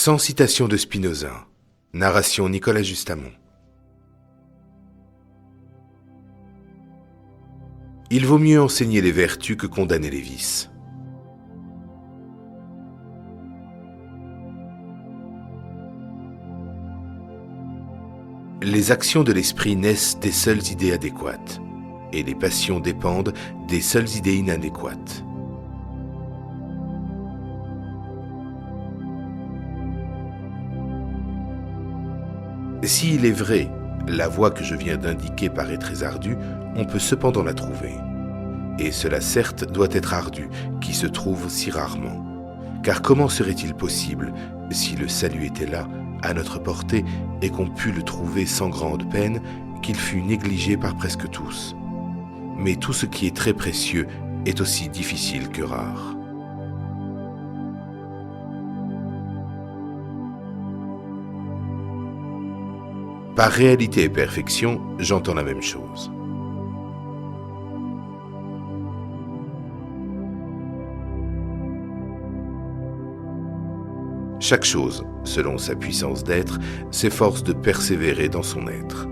Sans citation de Spinoza. Narration Nicolas Justamont. Il vaut mieux enseigner les vertus que condamner les vices. Les actions de l'esprit naissent des seules idées adéquates, et les passions dépendent des seules idées inadéquates. S'il est vrai, la voie que je viens d'indiquer paraît très ardue, on peut cependant la trouver. Et cela certes doit être ardu, qui se trouve si rarement. Car comment serait-il possible, si le salut était là, à notre portée, et qu'on pût le trouver sans grande peine, qu'il fût négligé par presque tous? Mais tout ce qui est très précieux est aussi difficile que rare. Par réalité et perfection, j'entends la même chose. Chaque chose, selon sa puissance d'être, s'efforce de persévérer dans son être.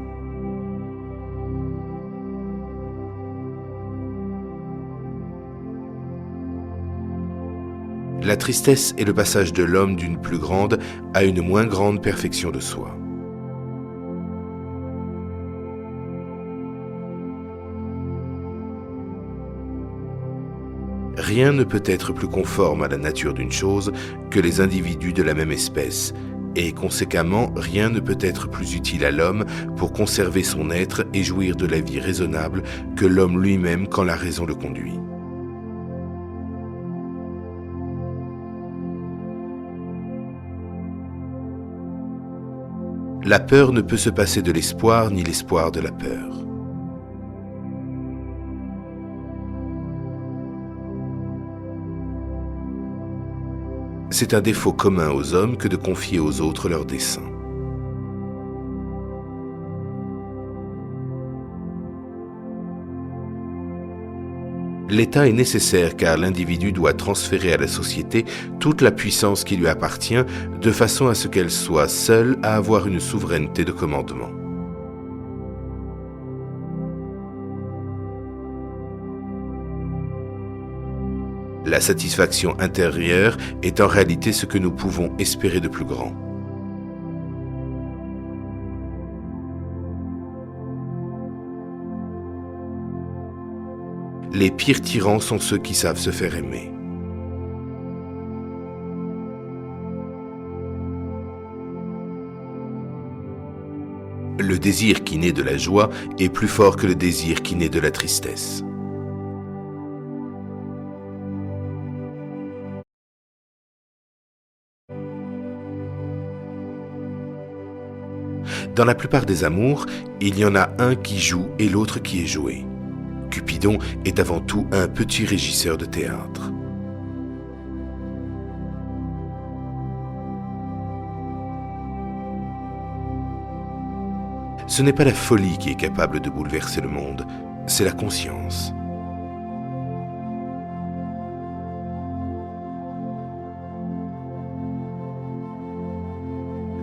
La tristesse est le passage de l'homme d'une plus grande à une moins grande perfection de soi. Rien ne peut être plus conforme à la nature d'une chose que les individus de la même espèce, et conséquemment, rien ne peut être plus utile à l'homme pour conserver son être et jouir de la vie raisonnable que l'homme lui-même quand la raison le conduit. La peur ne peut se passer de l'espoir, ni l'espoir de la peur. C'est un défaut commun aux hommes que de confier aux autres leurs desseins. L'État est nécessaire car l'individu doit transférer à la société toute la puissance qui lui appartient de façon à ce qu'elle soit seule à avoir une souveraineté de commandement. La satisfaction intérieure est en réalité ce que nous pouvons espérer de plus grand. Les pires tyrans sont ceux qui savent se faire aimer. Le désir qui naît de la joie est plus fort que le désir qui naît de la tristesse. Dans la plupart des amours, il y en a un qui joue et l'autre qui est joué. Cupidon est avant tout un petit régisseur de théâtre. Ce n'est pas la folie qui est capable de bouleverser le monde, c'est la conscience.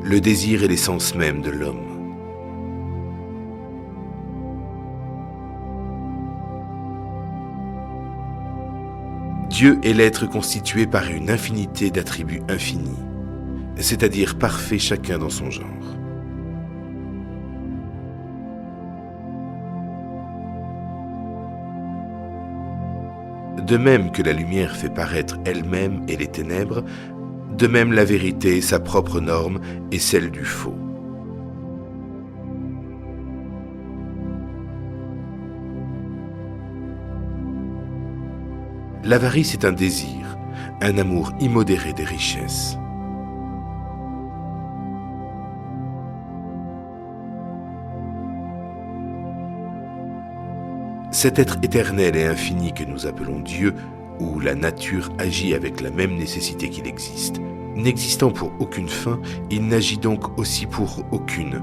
Le désir est l'essence même de l'homme. Dieu est l'être constitué par une infinité d'attributs infinis, c'est-à-dire parfaits chacun dans son genre. De même que la lumière fait paraître elle-même et les ténèbres, de même la vérité, sa propre norme, est celle du faux. L'avarice est un désir, un amour immodéré des richesses. Cet être éternel et infini que nous appelons Dieu, où la nature agit avec la même nécessité qu'il existe, n'existant pour aucune fin, il n'agit donc aussi pour aucune,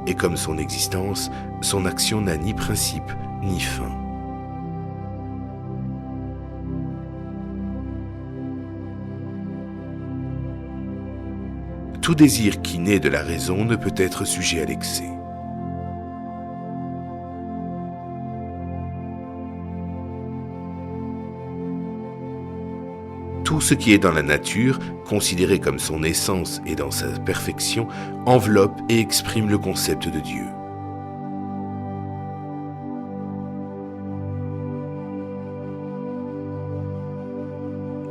et comme son existence, son action n'a ni principe ni fin. tout désir qui naît de la raison ne peut être sujet à l'excès. Tout ce qui est dans la nature, considéré comme son essence et dans sa perfection, enveloppe et exprime le concept de Dieu.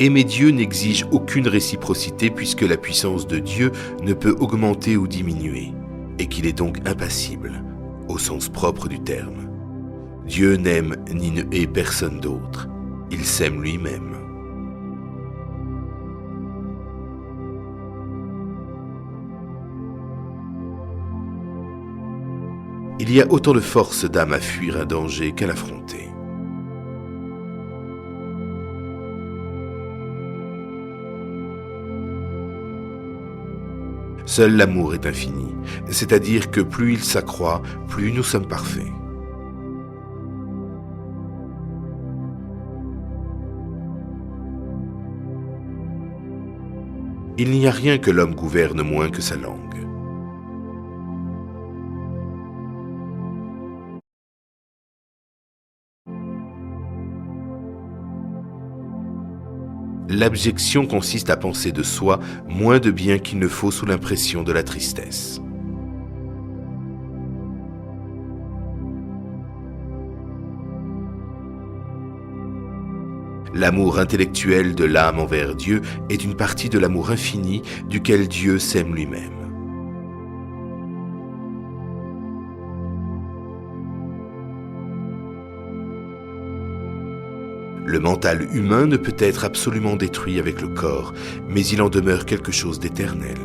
Aimer Dieu n'exige aucune réciprocité puisque la puissance de Dieu ne peut augmenter ou diminuer, et qu'il est donc impassible, au sens propre du terme. Dieu n'aime ni ne hait personne d'autre, il s'aime lui-même. Il y a autant de force d'âme à fuir un danger qu'à l'affronter. Seul l'amour est infini, c'est-à-dire que plus il s'accroît, plus nous sommes parfaits. Il n'y a rien que l'homme gouverne moins que sa langue. L'abjection consiste à penser de soi moins de bien qu'il ne faut sous l'impression de la tristesse. L'amour intellectuel de l'âme envers Dieu est une partie de l'amour infini duquel Dieu s'aime lui-même. Le mental humain ne peut être absolument détruit avec le corps, mais il en demeure quelque chose d'éternel.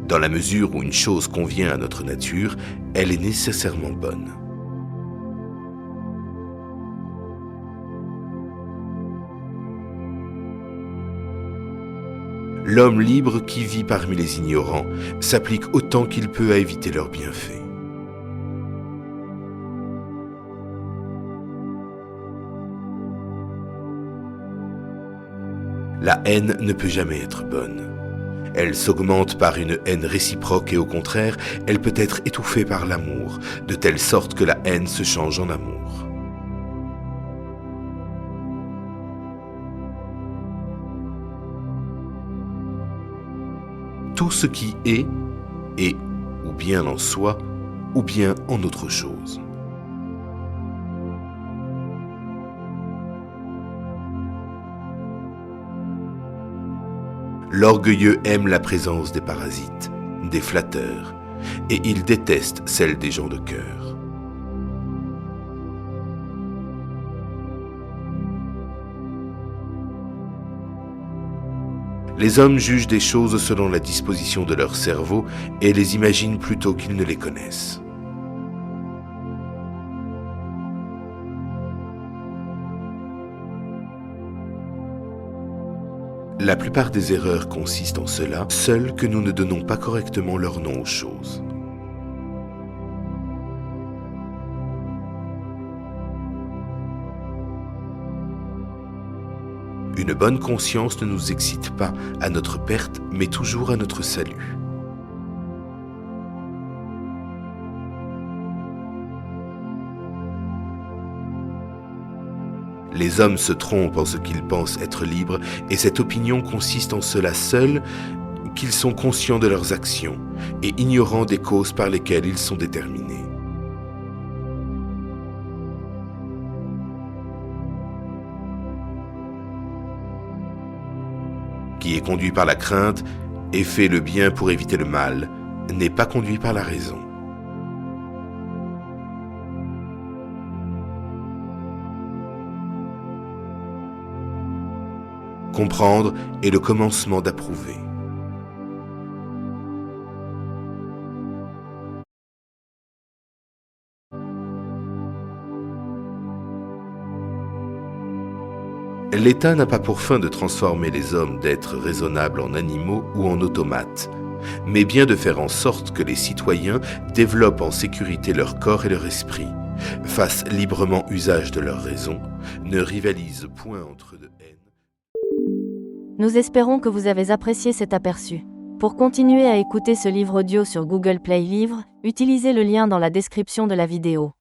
Dans la mesure où une chose convient à notre nature, elle est nécessairement bonne. L'homme libre qui vit parmi les ignorants s'applique autant qu'il peut à éviter leurs bienfaits. La haine ne peut jamais être bonne. Elle s'augmente par une haine réciproque et au contraire, elle peut être étouffée par l'amour, de telle sorte que la haine se change en amour. Tout ce qui est ou bien en soi, ou bien en autre chose. L'orgueilleux aime la présence des parasites, des flatteurs, et il déteste celle des gens de cœur. Les hommes jugent des choses selon la disposition de leur cerveau et les imaginent plutôt qu'ils ne les connaissent. La plupart des erreurs consistent en cela, seul que nous ne donnons pas correctement leur nom aux choses. Une bonne conscience ne nous excite pas à notre perte, mais toujours à notre salut. Les hommes se trompent en ce qu'ils pensent être libres, et cette opinion consiste en cela seul, qu'ils sont conscients de leurs actions et ignorants des causes par lesquelles ils sont déterminés. Qui est conduit par la crainte et fait le bien pour éviter le mal, n'est pas conduit par la raison. Comprendre est le commencement d'approuver. L'État n'a pas pour fin de transformer les hommes d'êtres raisonnables en animaux ou en automates, mais bien de faire en sorte que les citoyens développent en sécurité leur corps et leur esprit, fassent librement usage de leur raison, ne rivalisent point entre eux de haine. Nous espérons que vous avez apprécié cet aperçu. Pour continuer à écouter ce livre audio sur Google Play Livres, utilisez le lien dans la description de la vidéo.